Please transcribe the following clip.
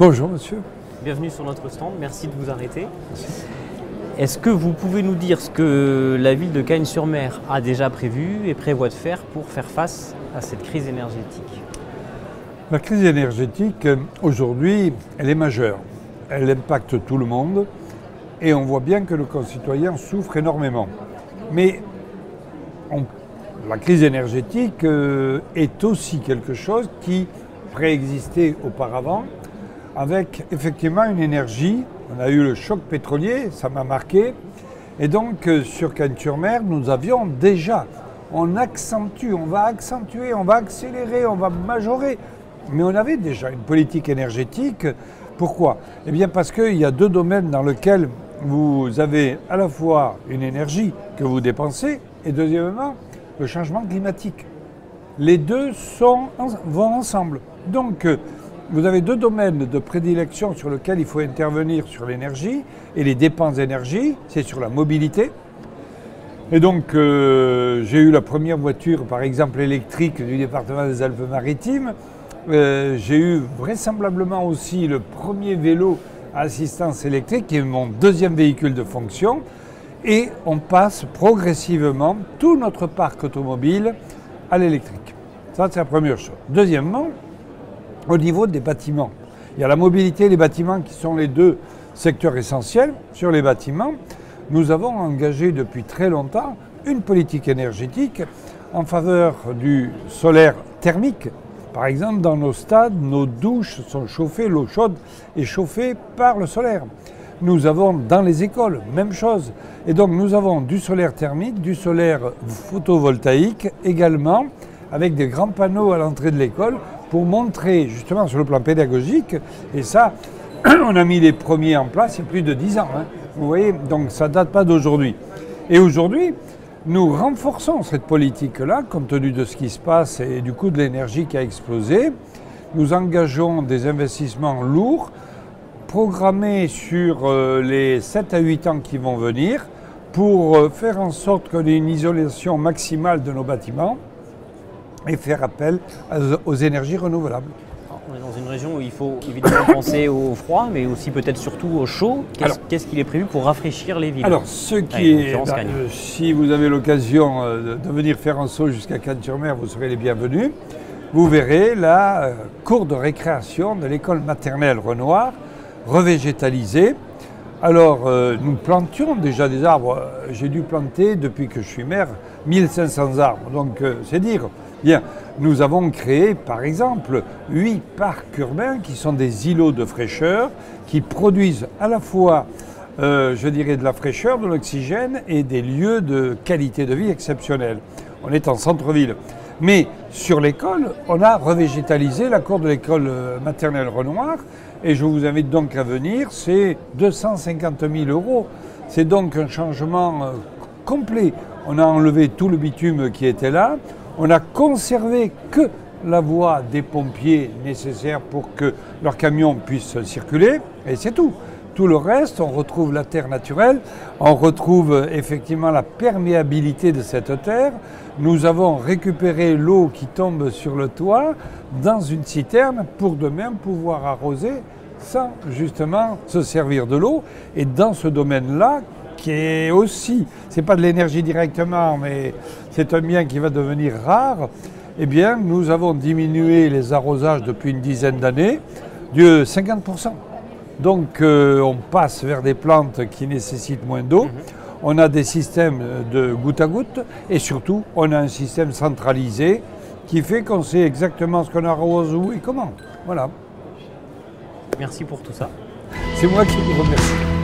Bonjour monsieur. Bienvenue sur notre stand, merci de vous arrêter. Est-ce que vous pouvez nous dire ce que la ville de Cagnes-sur-Mer a déjà prévu et prévoit de faire pour faire face à cette crise énergétique? La crise énergétique, aujourd'hui, elle est majeure. Elle impacte tout le monde et on voit bien que nos concitoyens souffrent énormément. Mais la crise énergétique est aussi quelque chose qui préexistait auparavant avec effectivement une énergie. On a eu le choc pétrolier, ça m'a marqué. Et donc sur Cagnes-sur-Mer, nous avions déjà, on accentue, on va accentuer, on va accélérer, on va majorer. Mais on avait déjà une politique énergétique. Pourquoi? Eh bien parce qu'il y a deux domaines dans lesquels vous avez à la fois une énergie que vous dépensez et deuxièmement le changement climatique. Les deux vont ensemble. Donc vous avez deux domaines de prédilection sur lesquels il faut intervenir sur l'énergie et les dépenses d'énergie, c'est sur la mobilité. Et donc j'ai eu la première voiture par exemple électrique du département des Alpes-Maritimes. J'ai eu vraisemblablement aussi le premier vélo à assistance électrique qui est mon deuxième véhicule de fonction. Et on passe progressivement tout notre parc automobile à l'électrique. Ça, c'est la première chose. Deuxièmement, au niveau des bâtiments, il y a la mobilité et les bâtiments qui sont les deux secteurs essentiels. Sur les bâtiments, nous avons engagé depuis très longtemps une politique énergétique en faveur du solaire thermique. Par exemple, dans nos stades, nos douches sont chauffées, l'eau chaude est chauffée par le solaire. Nous avons dans les écoles, même chose. Et donc nous avons du solaire thermique, du solaire photovoltaïque également, avec des grands panneaux à l'entrée de l'école pour montrer justement sur le plan pédagogique. Et ça, on a mis les premiers en place il y a plus de 10 ans. Vous voyez, donc ça ne date pas d'aujourd'hui. Et aujourd'hui, nous renforçons cette politique-là, compte tenu de ce qui se passe et du coût de l'énergie qui a explosé. Nous engageons des investissements lourds, programmés sur les 7 à 8 ans qui vont venir, pour faire en sorte qu'on ait une isolation maximale de nos bâtiments et faire appel aux énergies renouvelables. On est dans une région où il faut évidemment penser au froid, mais aussi peut-être surtout au chaud. Qu'est-ce qu'il est prévu pour rafraîchir les villes? Alors, si vous avez l'occasion de venir faire un saut jusqu'à Cagnes-sur-Mer, vous serez les bienvenus. Vous verrez la cour de récréation de l'école maternelle Renoir, revégétalisée. Alors, nous plantions déjà des arbres. J'ai dû planter, depuis que je suis maire, 1500 arbres. Donc, c'est dire. Bien, nous avons créé, par exemple, 8 parcs urbains qui sont des îlots de fraîcheur, qui produisent à la fois, je dirais, de la fraîcheur, de l'oxygène et des lieux de qualité de vie exceptionnelle. On est en centre-ville. Mais sur l'école, on a revégétalisé la cour de l'école maternelle Renoir. Et je vous invite donc à venir, c'est 250 000 €. C'est donc un changement complet. On a enlevé tout le bitume qui était là. On a conservé que la voie des pompiers nécessaire pour que leurs camions puissent circuler. Et c'est tout. Tout le reste, on retrouve la terre naturelle, on retrouve effectivement la perméabilité de cette terre. Nous avons récupéré l'eau qui tombe sur le toit dans une citerne pour demain pouvoir arroser sans justement se servir de l'eau. Et dans ce domaine-là, qui est aussi, c'est pas de l'énergie directement, mais c'est un bien qui va devenir rare, eh bien nous avons diminué les arrosages depuis une dizaine d'années de 50%. Donc on passe vers des plantes qui nécessitent moins d'eau. On a des systèmes de goutte à goutte et surtout on a un système centralisé qui fait qu'on sait exactement ce qu'on arrose où et comment. Voilà. Merci pour tout ça. C'est moi qui vous remercie.